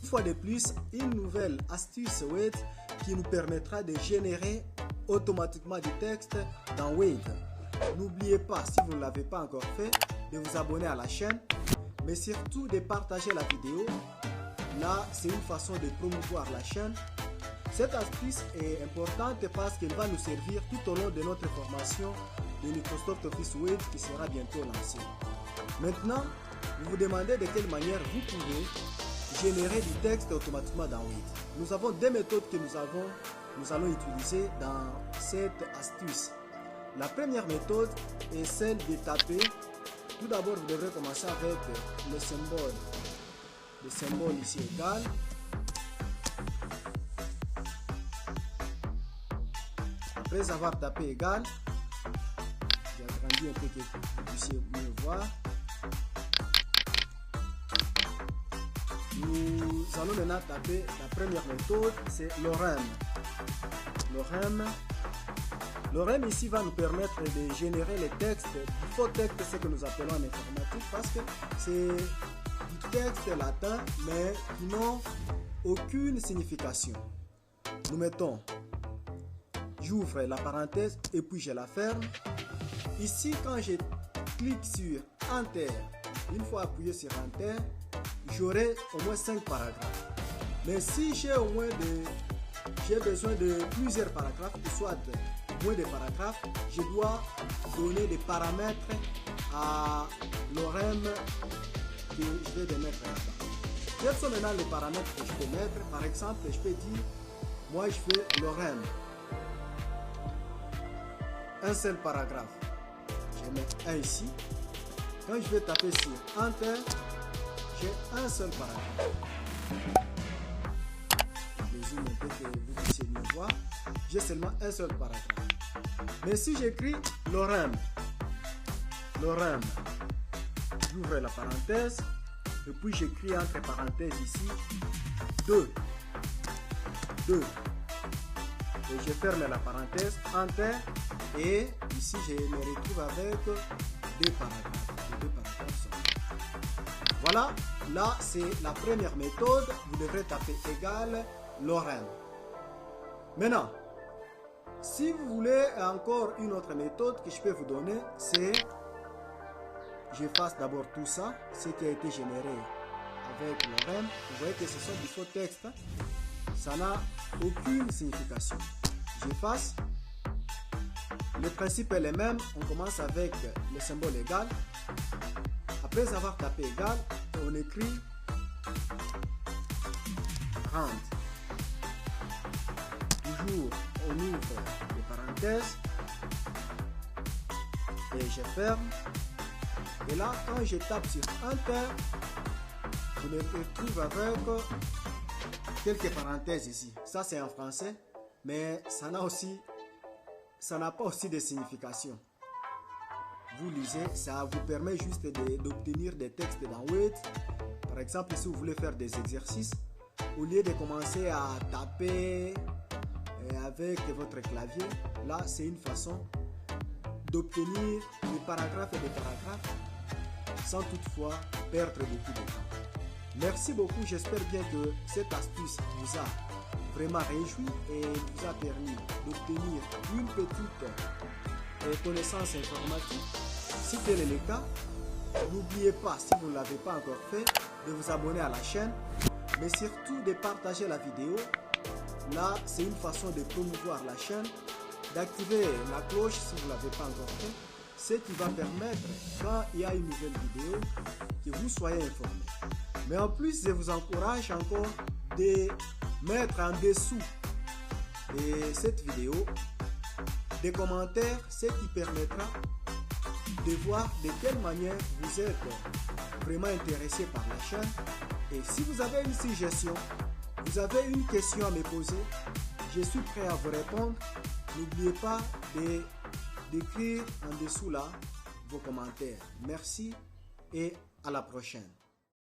Une fois de plus, une nouvelle astuce Wave qui nous permettra de générer automatiquement du texte dans Wave. N'oubliez pas, si vous ne l'avez pas encore fait, de vous abonner à la chaîne, mais surtout de partager la vidéo. Là, c'est une façon de promouvoir la chaîne. Cette astuce est importante parce qu'elle va nous servir tout au long de notre formation de Microsoft Office Wave qui sera bientôt lancée. Maintenant, vous vous demandez de quelle manière vous pouvez générer du texte automatiquement dans Wave. Nous avons deux méthodes que nous allons utiliser dans cette astuce. La première méthode est celle de taper. Tout d'abord, vous devrez commencer avec le symbole ici égal. Après avoir tapé égal, j'ai agrandi un peu que vous puissiez mieux voir. Nous allons maintenant taper la première méthode, c'est l'orem. L'orem ici va nous permettre de générer les textes, du faux texte, ce que nous appelons en informatique, parce que c'est du texte latin, mais qui n'ont aucune signification. Nous mettons, j'ouvre la parenthèse et puis je la ferme. Ici, quand je clique sur Enter, une fois appuyé sur Enter, j'aurai au moins 5 paragraphes. Mais si j'ai besoin de plusieurs paragraphes, soit moins de paragraphes, je dois donner des paramètres à l'orem que je vais mettre là-bas. Quels sont maintenant les paramètres que je peux mettre? Par exemple, je peux dire, moi je fais l'orem. Un seul paragraphe. Je vais mettre un ici. Quand je vais taper sur Enter, j'ai un seul paragraphe. Je zoome un peu que vous puissiez mieux voir. J'ai seulement un seul paragraphe. Mais si j'écris l'orem, j'ouvre la parenthèse et puis j'écris entre parenthèses ici 2. Et je ferme la parenthèse, Enter, et ici je me retrouve avec deux paragraphes. Voilà, là c'est la première méthode. Vous devrez taper égal l'orem. Maintenant, si vous voulez encore une autre méthode que je peux vous donner, c'est j'efface d'abord tout ça, ce qui a été généré avec l'orem. Vous voyez que ce sont du faux texte. Ça n'a aucune signification. J'efface. Le principe est le même. On commence avec le symbole égal. Après avoir tapé égal, on écrit rand. Toujours, on ouvre les parenthèses et je ferme. Et là, quand je tape sur Enter, je me retrouve avec quelques parenthèses ici. Ça, c'est en français, mais ça n'a pas aussi de signification. Vous lisez, ça vous permet juste d'obtenir des textes dans Word. Par exemple, si vous voulez faire des exercices, au lieu de commencer à taper avec votre clavier, là, c'est une façon d'obtenir des paragraphes et des paragraphes sans toutefois perdre beaucoup de temps. Merci beaucoup, j'espère bien que cette astuce vous a vraiment réjoui et vous a permis d'obtenir une petite connaissance informatique. Si tel est le cas, n'oubliez pas, si vous ne l'avez pas encore fait, de vous abonner à la chaîne, mais surtout de partager la vidéo. Là, c'est une façon de promouvoir la chaîne, d'activer la cloche si vous ne l'avez pas encore fait, ce qui va permettre, quand il y a une nouvelle vidéo, que vous soyez informés. Mais en plus, je vous encourage encore de mettre en dessous de cette vidéo des commentaires, ce qui permettra de voir de quelle manière vous êtes vraiment intéressé par la chaîne. Et si vous avez une suggestion, vous avez une question à me poser, je suis prêt à vous répondre. N'oubliez pas d'écrire en dessous là vos commentaires. Merci et à la prochaine.